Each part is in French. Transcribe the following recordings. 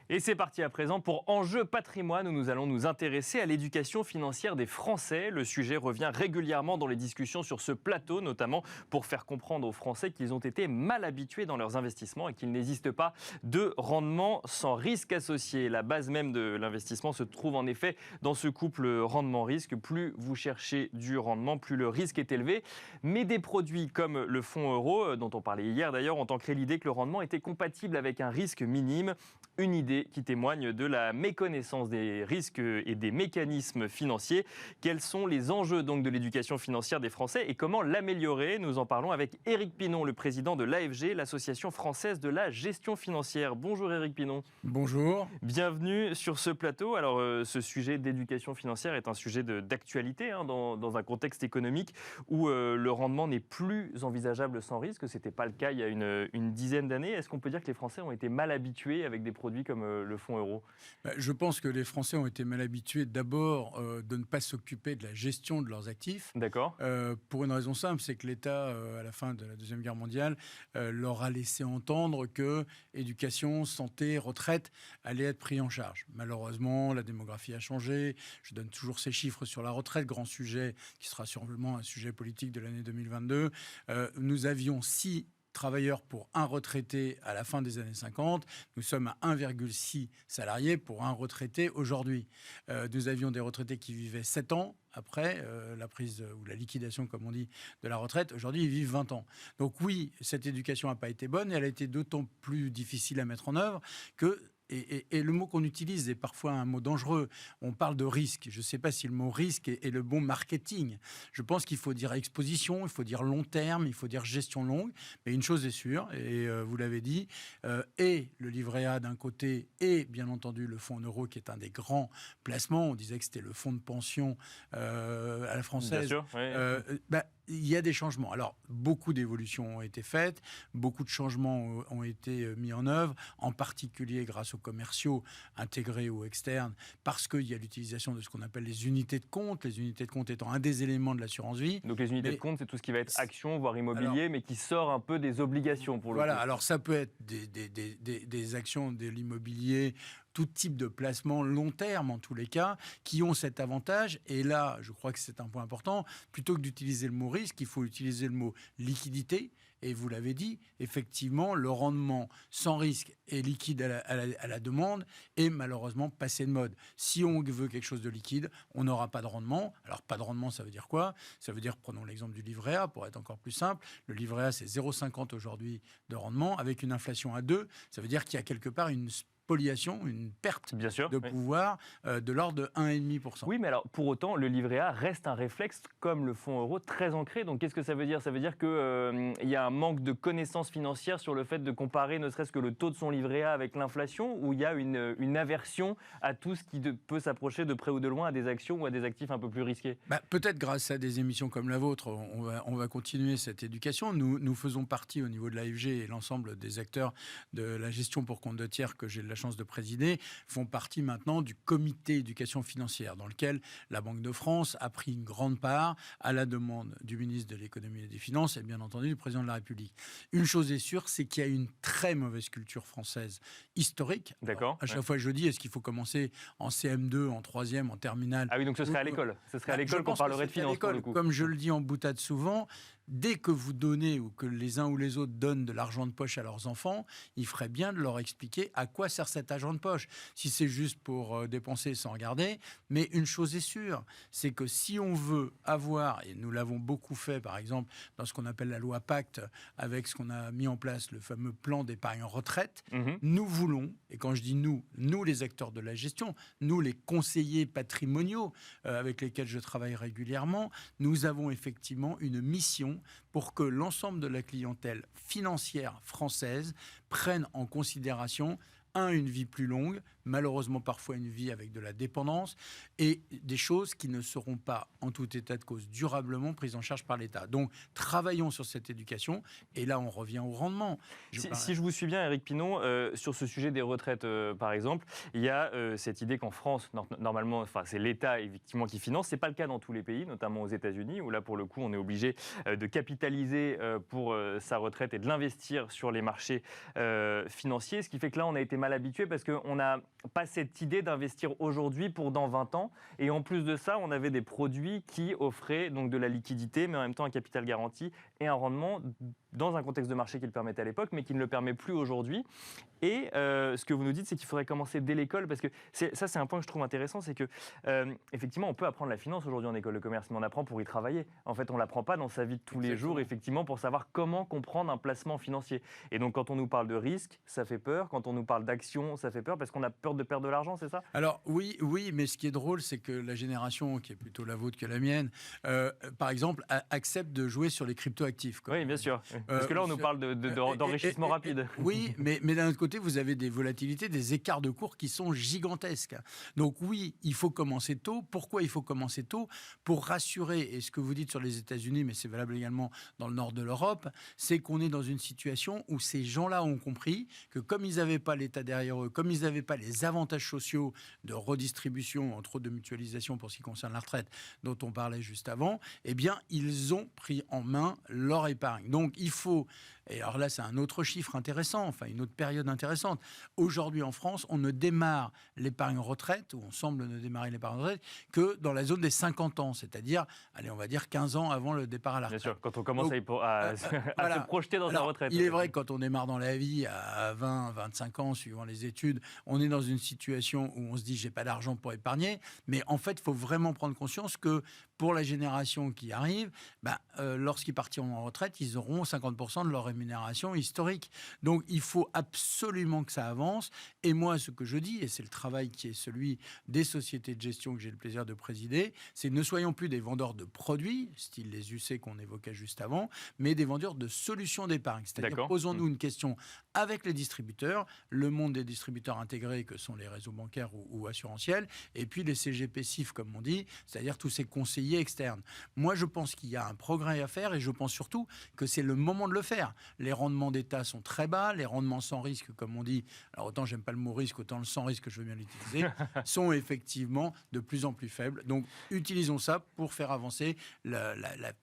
Et c'est parti à présent pour Enjeu patrimoine où nous allons nous intéresser à l'éducation financière des Français. Le sujet revient régulièrement dans les discussions sur ce plateau, notamment pour faire comprendre aux Français qu'ils ont été mal habitués dans leurs investissements et qu'il n'existe pas de rendement sans risque associé. La base même de l'investissement se trouve en effet dans ce couple rendement-risque. Plus vous cherchez du rendement, plus le risque est élevé. Mais des produits comme le fonds euro, dont on parlait hier d'ailleurs, ont ancré l'idée que le rendement était compatible avec un risque minime. Une idée qui témoigne de la méconnaissance des risques et des mécanismes financiers. Quels sont les enjeux donc de l'éducation financière des Français et comment l'améliorer? Nous en parlons avec Éric Pinon, le président de l'AFG, l'Association française de la gestion financière. Bonjour Éric Pinon. Bonjour. Bienvenue sur ce plateau. Alors ce sujet d'éducation financière est un sujet d'actualité dans un contexte économique où le rendement n'est plus envisageable sans risque. Ce n'était pas le cas il y a une dizaine d'années. Est-ce qu'on peut dire que les Français ont été mal habitués avec des produits comme le fonds euro? Je pense que les Français ont été mal habitués d'abord de ne pas s'occuper de la gestion de leurs actifs. D'accord. Pour une raison simple, c'est que l'État, à la fin de la Deuxième Guerre mondiale, leur a laissé entendre que éducation, santé, retraite allaient être pris en charge. Malheureusement, la démographie a changé. Je donne toujours ces chiffres sur la retraite, grand sujet qui sera sûrement un sujet politique de l'année 2022. Nous avions 6 travailleurs pour un retraité à la fin des années 50. Nous sommes à 1,6 salariés pour un retraité aujourd'hui. Nous avions des retraités qui vivaient 7 ans après la prise ou la liquidation, comme on dit, de la retraite. Aujourd'hui, ils vivent 20 ans. Donc oui, cette éducation n'a pas été bonne et elle a été d'autant plus difficile à mettre en œuvre que... Et le mot qu'on utilise est parfois un mot dangereux. On parle de risque. Je ne sais pas si le mot risque est le bon marketing. Je pense qu'il faut dire exposition, il faut dire long terme, il faut dire gestion longue. Mais une chose est sûre, et vous l'avez dit, et le livret A d'un côté, et bien entendu le fonds en euros qui est un des grands placements. On disait que c'était le fonds de pension à la française. Bien sûr, oui. Il y a des changements. Alors, beaucoup d'évolutions ont été faites, beaucoup de changements ont été mis en œuvre, en particulier grâce aux commerciaux intégrés ou externes, parce qu'il y a l'utilisation de ce qu'on appelle les unités de compte étant un des éléments de l'assurance vie. Donc les unités de compte, c'est tout ce qui va être action, voire immobilier, mais qui sort un peu des obligations pour le coup. Voilà, alors ça peut être des actions de l'immobilier, tout type de placement long terme en tous les cas, qui ont cet avantage. Et là, je crois que c'est un point important, plutôt que d'utiliser le mot risque, il faut utiliser le mot liquidité. Et vous l'avez dit, effectivement, le rendement sans risque et liquide à la demande est malheureusement passé de mode. Si on veut quelque chose de liquide, on n'aura pas de rendement. Alors, pas de rendement, ça veut dire quoi? Ça veut dire, prenons l'exemple du livret A, pour être encore plus simple. Le livret A, c'est 0,50 aujourd'hui de rendement, avec une inflation à 2. Ça veut dire qu'il y a quelque part une spoliation, une perte Bien sûr, de pouvoir de l'ordre de 1,5%. Oui, mais alors pour autant, le livret A reste un réflexe comme le fonds euro très ancré. Donc qu'est-ce que ça veut dire? Ça veut dire qu'il y a un manque de connaissances financières sur le fait de comparer ne serait-ce que le taux de son livret A avec l'inflation, ou il y a une aversion à tout ce qui peut s'approcher de près ou de loin à des actions ou à des actifs un peu plus risqués? Peut-être grâce à des émissions comme la vôtre, on va continuer cette éducation. Nous faisons partie au niveau de l'AFG et l'ensemble des acteurs de la gestion pour compte de tiers que j'ai la chance de présider, font partie maintenant du comité éducation financière dans lequel la Banque de France a pris une grande part à la demande du ministre de l'économie et des finances et bien entendu du président de la République. Une chose est sûre, c'est qu'il y a une très mauvaise culture française historique. D'accord. Alors, à chaque fois je dis, est-ce qu'il faut commencer en CM2, en 3e, en terminale? Ah oui, donc ce serait à l'école. Ce serait à l'école qu'on parlerait de finances pour le coup. Comme je le dis en boutade souvent, dès que vous donnez ou que les uns ou les autres donnent de l'argent de poche à leurs enfants, il ferait bien de leur expliquer à quoi sert cet argent de poche. Si c'est juste pour dépenser sans regarder, mais une chose est sûre, c'est que si on veut avoir, et nous l'avons beaucoup fait par exemple dans ce qu'on appelle la loi Pacte, avec ce qu'on a mis en place, le fameux plan d'épargne retraite, nous voulons, et quand je dis nous les acteurs de la gestion, nous les conseillers patrimoniaux avec lesquels je travaille régulièrement, nous avons effectivement une mission pour que l'ensemble de la clientèle financière française prenne en considération une vie plus longue, malheureusement parfois une vie avec de la dépendance, et des choses qui ne seront pas, en tout état de cause, durablement prises en charge par l'État. Donc, travaillons sur cette éducation, et là, on revient au rendement. Si je vous suis bien, Éric Pinon, sur ce sujet des retraites, par exemple, il y a cette idée qu'en France, normalement, c'est l'État, effectivement, qui finance. Ce n'est pas le cas dans tous les pays, notamment aux États-Unis, où là, pour le coup, on est obligé de capitaliser pour sa retraite et de l'investir sur les marchés financiers, ce qui fait que là, on a été mal mal habitués parce qu'on n'a pas cette idée d'investir aujourd'hui pour dans 20 ans. Et en plus de ça, on avait des produits qui offraient donc de la liquidité, mais en même temps un capital garanti et un rendement dans un contexte de marché qui le permettait à l'époque, mais qui ne le permet plus aujourd'hui. Et ce que vous nous dites, c'est qu'il faudrait commencer dès l'école, parce que ça, c'est un point que je trouve intéressant, c'est que effectivement, on peut apprendre la finance aujourd'hui en école de commerce, mais on apprend pour y travailler. En fait, on ne l'apprend pas dans sa vie de tous les jours, effectivement, pour savoir comment comprendre un placement financier. Et donc, quand on nous parle de risque, ça fait peur. Quand on nous parle d'action, ça fait peur, parce qu'on a peur de perdre de l'argent, c'est ça? Alors oui, mais ce qui est drôle, c'est que la génération, qui est plutôt la vôtre que la mienne, par exemple, accepte de jouer sur les cryptoactifs. Oui, bien sûr. Parce que là, on nous parle d'enrichissement rapide. Oui, mais d'un autre côté, vous avez des volatilités, des écarts de cours qui sont gigantesques. Donc oui, il faut commencer tôt. Pourquoi il faut commencer tôt? Pour rassurer, et ce que vous dites sur les États-Unis, mais c'est valable également dans le nord de l'Europe, c'est qu'on est dans une situation où ces gens-là ont compris que comme ils n'avaient pas l'État derrière eux, comme ils n'avaient pas les avantages sociaux de redistribution, entre autres de mutualisation pour ce qui concerne la retraite, dont on parlait juste avant, eh bien, ils ont pris en main leur épargne. Donc il faut... Et alors là, c'est un autre chiffre intéressant, enfin une autre période intéressante. Aujourd'hui en France, on ne démarre l'épargne retraite, ou on semble ne démarrer l'épargne retraite, que dans la zone des 50 ans, c'est-à-dire, allez, on va dire 15 ans avant le départ à la retraite. Bien sûr, quand on commence à voilà. se projeter dans sa retraite. Il est vrai que quand on démarre dans la vie à 20, 25 ans, suivant les études, on est dans une situation où on se dit, j'ai pas d'argent pour épargner, mais en fait, il faut vraiment prendre conscience que pour la génération qui arrive, lorsqu'ils partiront en retraite, ils auront 50% de leur rémunération historique. Donc, il faut absolument que ça avance. Et moi, ce que je dis, et c'est le travail qui est celui des sociétés de gestion que j'ai le plaisir de présider, c'est ne soyons plus des vendeurs de produits, style les UC qu'on évoquait juste avant, mais des vendeurs de solutions d'épargne. C'est-à-dire, posons-nous une question avec les distributeurs, le monde des distributeurs intégrés que sont les réseaux bancaires ou assurantiels, et puis les CGP-CIF, comme on dit, c'est-à-dire tous ces conseillers externes. Moi, je pense qu'il y a un progrès à faire et je pense surtout que c'est le moment de le faire. Les rendements d'État sont très bas, les rendements sans risque, comme on dit, alors autant j'aime pas le mot risque, autant le sans risque, je veux bien l'utiliser, sont effectivement de plus en plus faibles. Donc, utilisons ça pour faire avancer la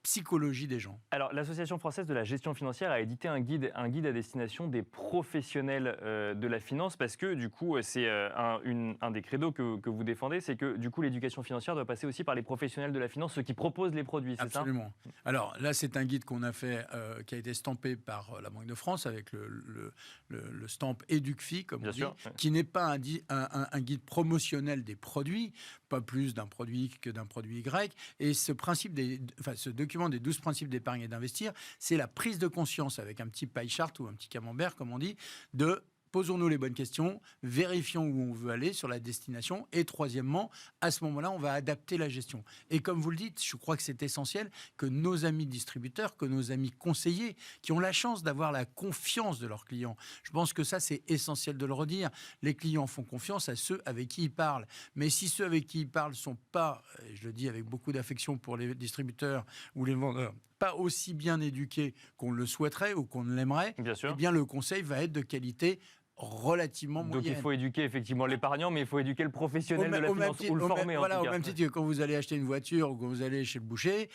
psychologie des gens. Alors, l'Association française de la gestion financière a édité un guide à destination des professionnels de la finance, parce que du coup, c'est un des credos que vous défendez, c'est que du coup, l'éducation financière doit passer aussi par les professionnels de la finance, ceux qui proposent les produits, c'est ça? Absolument. Alors là, c'est un guide qu'on a fait, qui a été stampé par la Banque de France avec le stamp EducFi, comme on dit, qui n'est pas un guide promotionnel des produits, pas plus d'un produit que d'un produit Y. Et ce document des 12 principes d'épargne et d'investir, c'est la prise de conscience avec un petit pie chart ou un petit camembert, comme on dit, de posons-nous les bonnes questions, vérifions où on veut aller sur la destination. Et troisièmement, à ce moment-là, on va adapter la gestion. Et comme vous le dites, je crois que c'est essentiel que nos amis distributeurs, que nos amis conseillers, qui ont la chance d'avoir la confiance de leurs clients, je pense que ça, c'est essentiel de le redire. Les clients font confiance à ceux avec qui ils parlent. Mais si ceux avec qui ils parlent ne sont pas, et je le dis avec beaucoup d'affection pour les distributeurs ou les vendeurs, pas aussi bien éduqués qu'on le souhaiterait ou qu'on l'aimerait, eh bien le conseil va être de qualité relativement moyenne. Donc il faut éduquer effectivement l'épargnant, mais il faut éduquer le professionnel de la finance, ou le former en tout cas. Au même titre que quand vous allez acheter une voiture ou quand vous allez chez le boucher,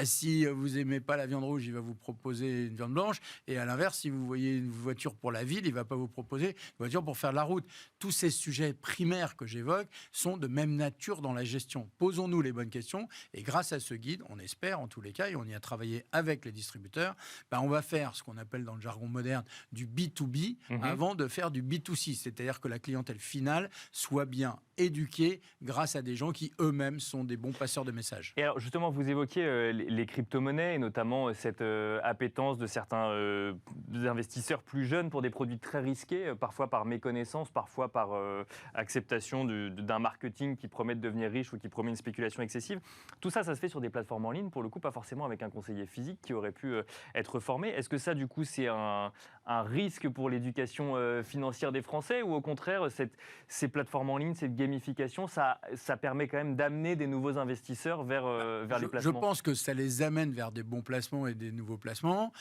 si vous n'aimez pas la viande rouge, il va vous proposer une viande blanche, et à l'inverse, si vous voyez une voiture pour la ville, il ne va pas vous proposer une voiture pour faire de la route. Tous ces sujets primaires que j'évoque sont de même nature dans la gestion. Posons-nous les bonnes questions, et grâce à ce guide, on espère en tous les cas, et on y a travaillé avec les distributeurs, on va faire ce qu'on appelle dans le jargon moderne du B2B avant de faire du B2C, c'est-à-dire que la clientèle finale soit bien éduqués grâce à des gens qui eux-mêmes sont des bons passeurs de messages. Et alors justement, vous évoquiez les crypto-monnaies et notamment cette appétence de certains investisseurs plus jeunes pour des produits très risqués, parfois par méconnaissance, parfois par acceptation d'un marketing qui promet de devenir riche ou qui promet une spéculation excessive. Tout ça, ça se fait sur des plateformes en ligne, pour le coup, pas forcément avec un conseiller physique qui aurait pu être formé. Est-ce que ça, du coup, c'est un risque pour l'éducation financière des Français, ou au contraire, ces plateformes en ligne, cette gamification, ça permet quand même d'amener des nouveaux investisseurs vers les Je placements? pense que ça les amène vers des bons placements et des nouveaux placements.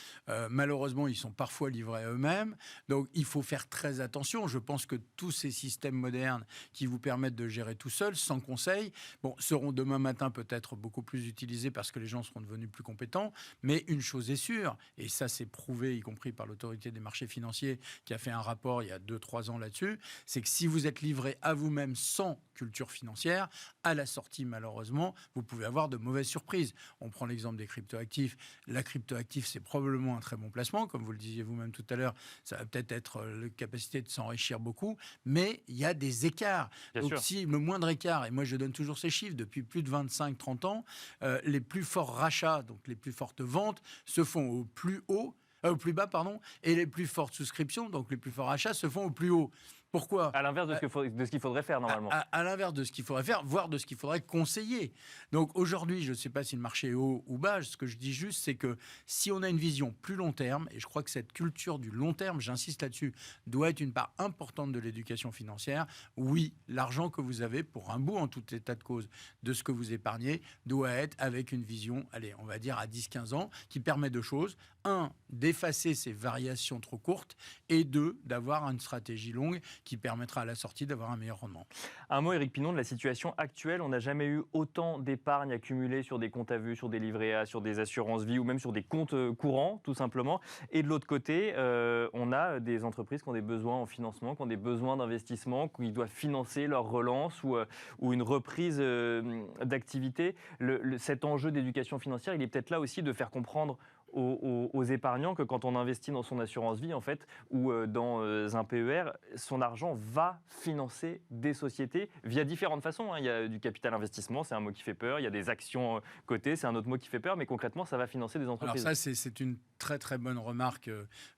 Malheureusement, ils sont parfois livrés à eux-mêmes. Donc, il faut faire très attention. Je pense que tous ces systèmes modernes qui vous permettent de gérer tout seul, sans conseil, seront demain matin peut-être beaucoup plus utilisés parce que les gens seront devenus plus compétents. Mais une chose est sûre, et ça c'est prouvé, y compris par l'autorité des marchés financiers, qui a fait un rapport il y a 2-3 ans là-dessus, c'est que si vous êtes livré à vous-même sans culture financière, à la sortie, malheureusement, vous pouvez avoir de mauvaises surprises. On prend l'exemple des cryptoactifs. La cryptoactif, c'est probablement un très bon placement. Comme vous le disiez vous-même tout à l'heure, ça va peut-être être la capacité de s'enrichir beaucoup, mais il y a des écarts. Bien Donc, sûr. si le moindre écart, et moi je donne toujours ces chiffres depuis plus de 25-30 ans, les plus forts rachats, donc les plus fortes ventes, se font au plus bas, pardon, et les plus fortes souscriptions, donc les plus forts achats, se font au plus haut. Pourquoi ? À l'inverse de ce qu'il faudrait faire normalement. À l'inverse de ce qu'il faudrait faire, voire de ce qu'il faudrait conseiller. Donc aujourd'hui, je ne sais pas si le marché est haut ou bas. Ce que je dis juste, c'est que si on a une vision plus long terme, et je crois que cette culture du long terme, j'insiste là-dessus, doit être une part importante de l'éducation financière. Oui, l'argent que vous avez, pour un bout en tout état de cause, de ce que vous épargnez, doit être avec une vision, allez, on va dire à 10-15 ans, qui permet deux choses. Un, d'effacer ces variations trop courtes, et deux, d'avoir une stratégie longue qui permettra à la sortie d'avoir un meilleur rendement. Un mot, Éric Pinon, de la situation actuelle. On n'a jamais eu autant d'épargne accumulée sur des comptes à vue, sur des livrets A, sur des assurances vie ou même sur des comptes courants, tout simplement. Et de l'autre côté, on a des entreprises qui ont des besoins en financement, qui ont des besoins d'investissement, qui doivent financer leur relance ou une reprise d'activité. Cet enjeu d'éducation financière, il est peut-être là aussi de faire comprendre aux épargnants que quand on investit dans son assurance vie en fait ou dans un PER, son argent va financer des sociétés via différentes façons. Il y a du capital investissement, c'est un mot qui fait peur. Il y a des actions cotées, c'est un autre mot qui fait peur. Mais concrètement, ça va financer des entreprises. Alors ça, c'est une très très bonne remarque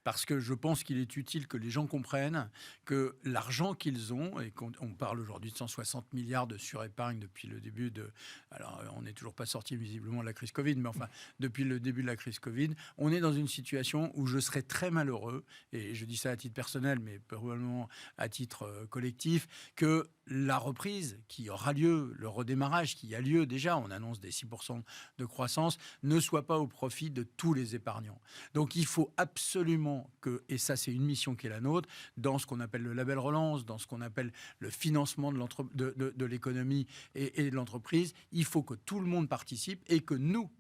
parce que je pense qu'il est utile que les gens comprennent que l'argent qu'ils ont, et on parle aujourd'hui de 160 milliards de surépargne depuis le début de... Alors, on n'est toujours pas sorti visiblement de la crise Covid, mais enfin, depuis le début de la crise Covid, on est dans une situation où je serais très malheureux, et je dis ça à titre personnel, mais probablement à titre collectif, que la reprise qui aura lieu, le redémarrage qui a lieu déjà, on annonce des 6% de croissance, ne soit pas au profit de tous les épargnants. Donc il faut absolument que, et ça c'est une mission qui est la nôtre, dans ce qu'on appelle le label relance, dans ce qu'on appelle le financement de l'économie et de l'entreprise, il faut que tout le monde participe et que nous,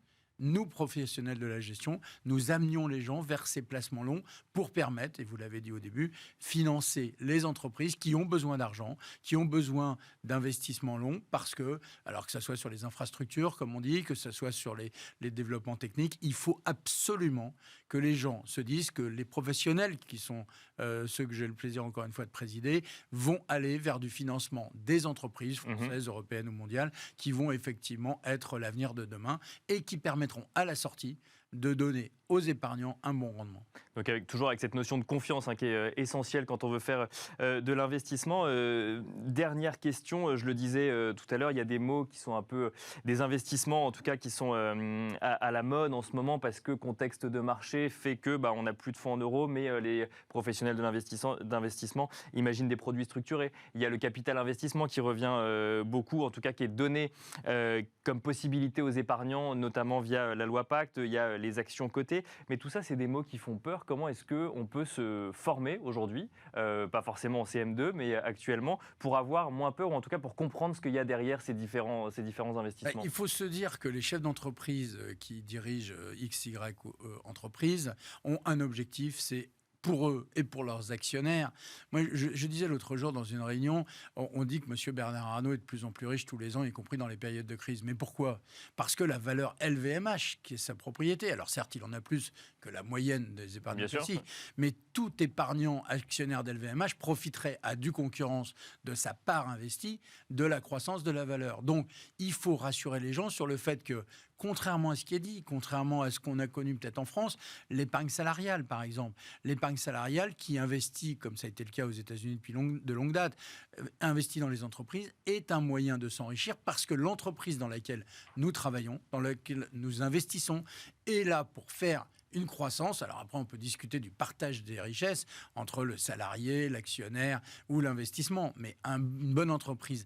professionnels de la gestion, nous amenions les gens vers ces placements longs pour permettre, et vous l'avez dit au début, financer les entreprises qui ont besoin d'argent, qui ont besoin d'investissements longs, parce que, alors que ce soit sur les infrastructures, comme on dit, que ce soit sur les développements techniques, il faut absolument que les gens se disent que les professionnels, qui sont ceux que j'ai le plaisir encore une fois de présider, vont aller vers du financement des entreprises françaises, européennes ou mondiales, qui vont effectivement être l'avenir de demain et qui permettront à la sortie de donner aux épargnants un bon rendement. Donc toujours avec cette notion de confiance qui est essentielle quand on veut faire de l'investissement. Dernière question, je le disais tout à l'heure, il y a des mots qui sont un peu des investissements en tout cas qui sont à la mode en ce moment parce que contexte de marché fait que on n'a plus de fonds en euros, mais les professionnels de d'investissement imaginent des produits structurés. Il y a le capital investissement qui revient beaucoup, en tout cas qui est donné comme possibilité aux épargnants, notamment via la loi Pacte. Il y a les actions cotées. Mais tout ça, c'est des mots qui font peur. Comment est-ce qu'on peut se former aujourd'hui, pas forcément en CM2, mais actuellement, pour avoir moins peur, ou en tout cas pour comprendre ce qu'il y a derrière ces différents investissements? Il faut se dire que les chefs d'entreprise qui dirigent XY entreprises ont un objectif, c'est pour eux et pour leurs actionnaires. Moi, je disais l'autre jour dans une réunion, on dit que M. Bernard Arnault est de plus en plus riche tous les ans, y compris dans les périodes de crise. Mais pourquoi ? Parce que la valeur LVMH, qui est sa propriété, alors certes, il en a plus que la moyenne des épargnants ici, mais tout épargnant actionnaire d'LVMH profiterait à due concurrence de sa part investie de la croissance de la valeur. Donc, il faut rassurer les gens sur le fait que, contrairement à ce qui est dit, contrairement à ce qu'on a connu peut-être en France, l'épargne salariale, par exemple, l'épargne salariale qui investit, comme ça a été le cas aux États-Unis depuis de longue date, investit dans les entreprises, est un moyen de s'enrichir parce que l'entreprise dans laquelle nous travaillons, dans laquelle nous investissons, est là pour faire une croissance. Alors après, on peut discuter du partage des richesses entre le salarié, l'actionnaire ou l'investissement. Mais une bonne entreprise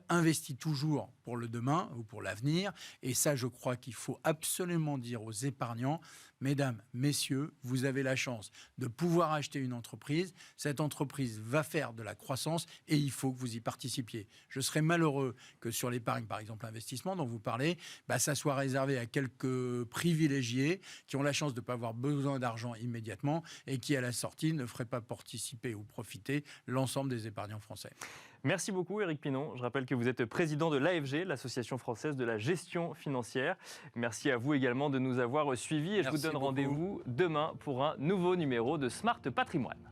investit toujours pour le demain ou pour l'avenir. Et ça, je crois qu'il faut absolument dire aux épargnants, mesdames, messieurs, vous avez la chance de pouvoir acheter une entreprise. Cette entreprise va faire de la croissance et il faut que vous y participiez. Je serais malheureux que sur l'épargne, par exemple, l'investissement dont vous parlez, ça soit réservé à quelques privilégiés qui ont la chance de ne pas avoir besoin d'argent immédiatement et qui, à la sortie, ne feraient pas participer ou profiter l'ensemble des épargnants français. Merci beaucoup Éric Pinon. Je rappelle que vous êtes président de l'AFG, l'Association française de la gestion financière. Merci à vous également de nous avoir suivis et je vous donne rendez-vous demain pour un nouveau numéro de Smart Patrimoine.